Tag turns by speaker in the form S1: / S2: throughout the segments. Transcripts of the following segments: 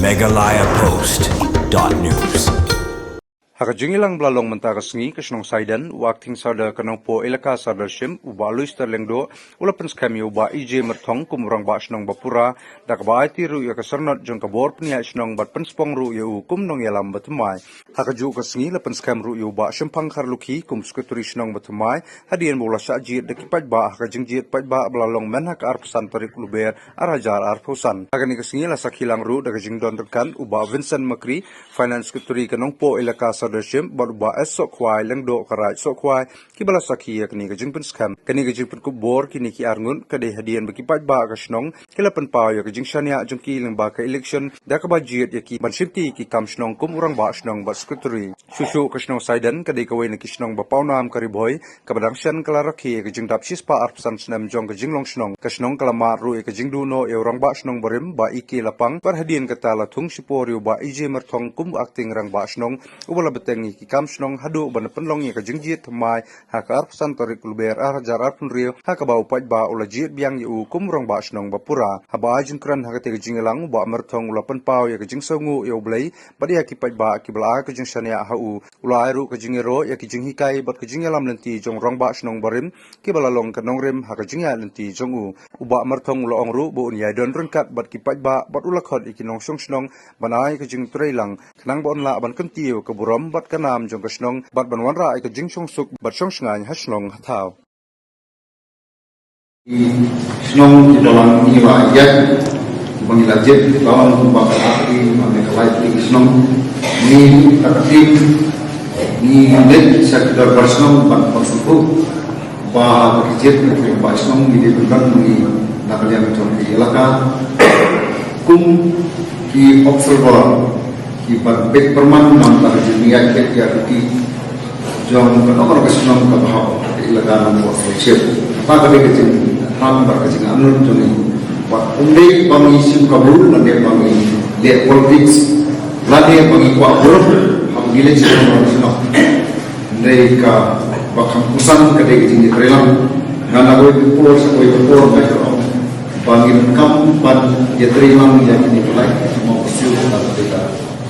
S1: megalayapost.news.
S2: Hakajing ilang blalong mentagasngi kasnong Saidan, wakting sada kanong po ilaka sada shim, uba Luis Terlengdo, ulapens kami uba EJ Mertong, kumurang ba snong bapura, dakaba tiru ya kasarnot jong kabor pnia snong bat penspong ru ya ukum nong yalam batumay. Hakaju kasngi lapens kam ru ya uba shimpang karluki, kum skuturi snong batumay, hadian bola sa jit dakipaj ba, hakajing jit paj ba blalong men hak arpusan tarik luber, arajar arpusan. Hakani kasngi lasak hilang ru, dakajing don terkan, uba Vincent Makri, finance skuturi kanong po ilaka Sadarship baruba esok kwai lengdo karai sok kwai kibala sakia kini gajing pen scam kini gajing pen kubor kini ki arngun kade hadian bagi pat ba kasnong kila pen pa ya gajing shania jongki leng ba ka election da ka budget ya ki banshipti ki kam snong kum urang ba snong ba secretary susu kasnong Saidan kade kawai na kisnong ba paunam kariboy kabadang shan kala rakhi gajing dap sispa arpsan snam jong gajing long snong kasnong kalama ru gajing duno ya urang ba snong barim ba iki lapang par hadian katala thung siporiu ba EJ Mertong kum acting rang ba snong ubala betengi ki kam snong hadu ban penlong ya kajing jit mai haka arpsan tarik luber arajar arpun rio haka ba upaj ba ula jit biang yu kum rong ba snong bapura haba ajin kran haka te kajing elang ba Mertong ula penpau ya kajing songu ya ublai badi haki paj ba ki bala kajing shania hau ula airu kajing ero ya kajing hikai bat kajing elam lenti jong rong ba snong barim ki bala long kanong rim haka kajing ya lenti jong u uba Mertong ula ongru bu unyai don rengkat bat ki paj ba bat ula khot ikinong song snong banai kajing treilang kanang ba onla ban kentiu ke buram bat kanam jong kasnong bat ban wanra ai ka jingsong suk bat song sngai hasnong hathau
S3: snong di dalam ni wa ya bang ilajet lawan ba ka ti mane kalai ti snong ni taktim ni net sektor bersnong ban konsuku ba kijet ni ba snong ni de bukan ni nakalian jong di elaka kum ki observer ki bek perman mantar dunia ket ya ki jong kanong kasnong ka bahau ilaga mo friendship apa ka ke jing ham ba ka jing anun joni wa umde bangi sim kabul na de bangi le politics lade bangi kwa group ham gile jing mo sino nei ka ba kham kusan ka de jing trelam na na go por sa ko ba ko bangi kam ban ye trelam ya ni mulai mo siu ta ta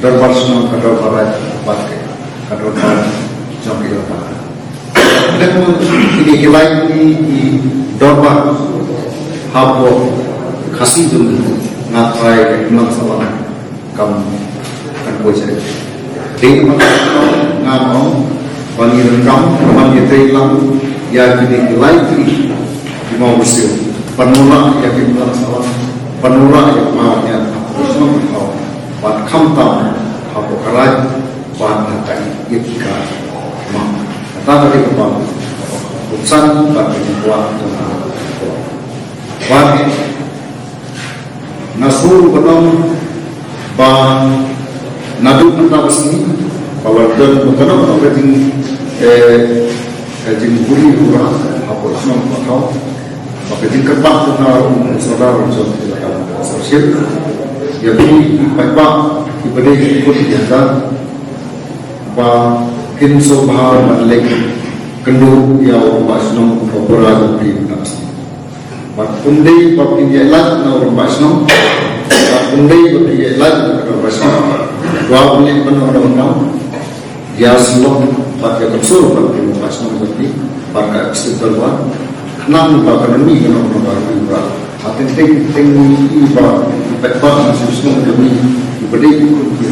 S3: darbar snong kadar barat pakai kadar barat jom kita pakai. Dan ini lain di darbar habo kasih dulu ngatai memang salah kamu kan boleh. Dengan ngamo panggil kamu panggil lang ya ini lain di mau bersiul penolak ya kita salah penolak ya maafnya semua tahu. Ban kam tam hapo karai ban hakai itka ma kata tadi kepala urusan ban kuat dengan ban nasul benong ban nadu tentang sini bahwa dan benong atau kajing buri kurang hapo semua kau kajing kerbau tentang saudara saudara sosial ya beri baik-baik kepada ikut jasa ba kinso bahar balik kendu ya basnom opera di nas ba undai ba pinjelat na orang basnom ba undai ba pinjelat na basnom dua bulan penolong ya selong pakai kapsul ba basnom seperti pakai istiqlal enam ba kanani kan orang baru atin ting iba petpat masih semua demi diberi di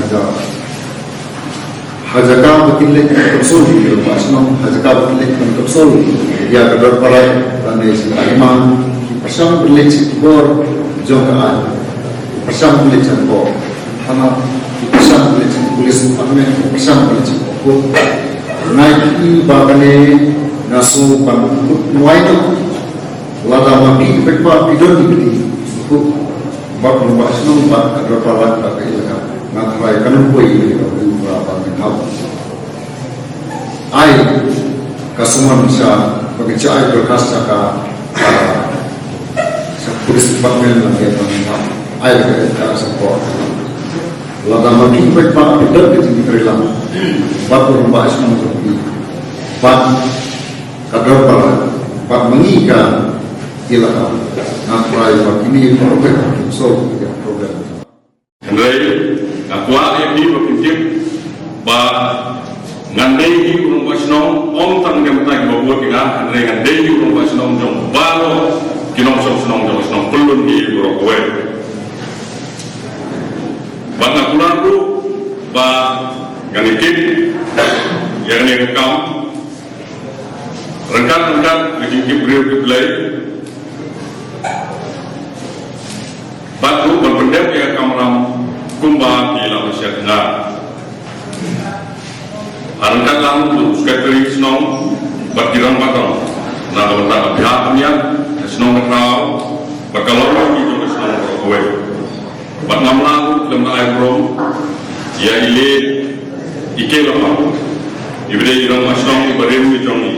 S3: hajaka betilek kapsul di pasno hajaka betilek kapsul ya kadar parai dan iman persam betilek bor jogaan persam betilek bor sama persam betilek tulis amen persam betilek bor naik bagane nasu ban muai lada mati petpa pidon diberi ku bab rumah senang bab kadar palat pakai ilaka ngatrai kanun koi ini berapa minhab ai kasuman sa bekerja ai berkas caka sepulis departemen lagi minhab ai ka support lada mati petpa pidon diberi lah bab rumah senang seperti bab kadar palat bab mengikat ilaka ngatrai ini problem so problem.
S4: Baik, kuat yang di berpikir bah ngandai urang basnong om tang dem tak bawa kita ngandai urang basnong jong balo kinong senong jong senong pelun di Broadway bah ngakulan tu bah nganikin yang ni rekam rengkan ngajik beriu play batu berpendek ya kamram kumba di laut Tengah. Harangkan lang sekretari senong berkirang batang. Nah, kalau pihak kamian senong kenal berkalor lagi juga senong berkawai. Bat ngamlang dalam air rom, ia ile ike lemah. Ibadai irang senong ibarim di jongi.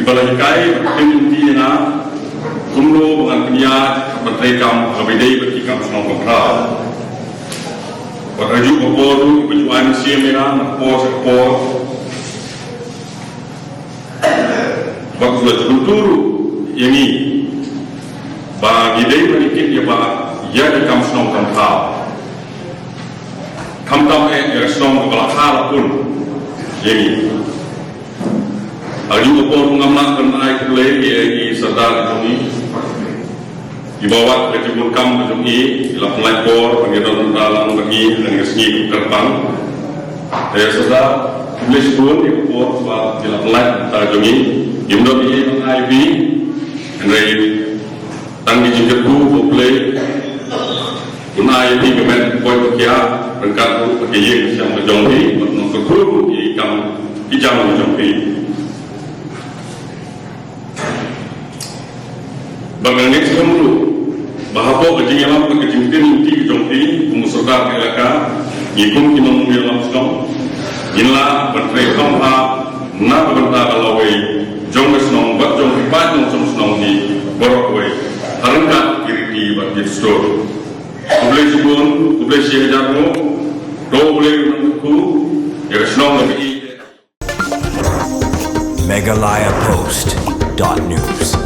S4: Ibadah kai berkini na kumlo dengan kenya berterikam abidai berkikam senong berkal. Beraju berporu berjuang siamena berpor berkuat kulturu ini bagi day berikut ya bah ya dikam senong berkal. Kamtam senong berkal pun ini. Aju berporu ngamlang bernaik kulai di serdar ini. Ibawat kecil kam kecil ila mulai por pengiran dalam bagi dan kesini terbang saya sudah tulis pun di por sebab ila mulai tajungi indo bi IB andai tanggi jengketu play unai di kemen poin kia rengkat tu pakai yang berjongki untuk kekuru ikam ijam berjongki bagaimana sebelum bahapo kajing alam kajing tinti jongti pemuserta elaka ngikung kimang alam senong inla bertrekam ha na berta alawai jong senong bat jong ripat jong senong di Broadway harangkat kiriti bat store kublai sibun kublai sihajarno do boleh menunggu ya senong lebih
S1: MegalayaPost.news